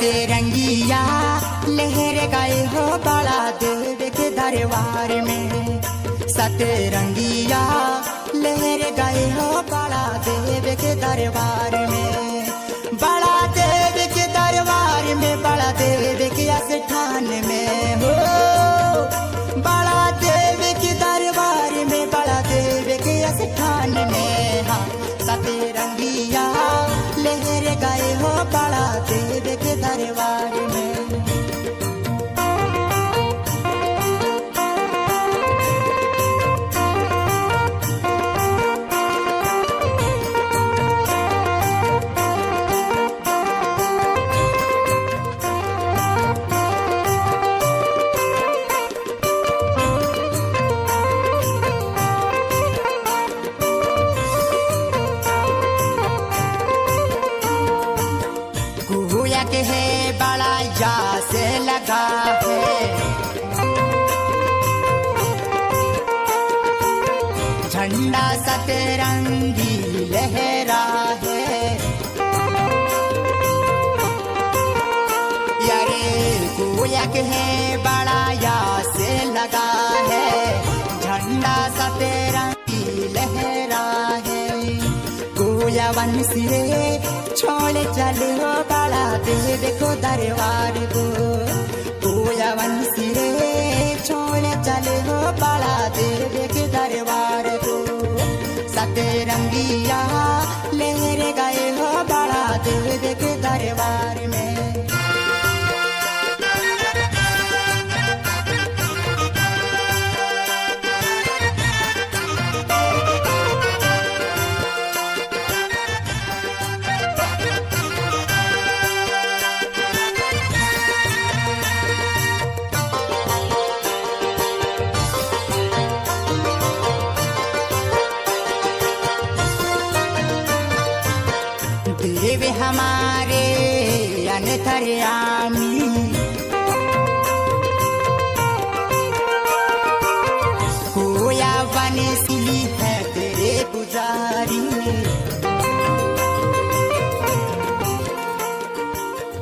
सतरंगिया लहर गए हो बड़ा देव के दरबार में। सतरंगिया लहर गए हो बड़ा देव के दरबार में। बड़ा देव के दरबार में, बड़ा देव के स्थान में हो। बड़ा देव के दरबार में, बड़ा देव के स्थान में। हाँ, सतरंगिया लहर गए हो बड़ा देव के दरबार में। के है बड़ा यास लगा है, झंडा सतरंगी लहरा है। यारे कोयक है बड़ा यास लगा है, झंडा सतरंगी लहरा है। कोया वंशी छोड़ चले हो बड़ा देव को दरबार को। कोया वंशी छोड़ चले हो बड़ा देव के दरबार को। सतरंगिया लहर गए हो बड़ा देव के दरबार में। देव हमारे अनंतर्यामी,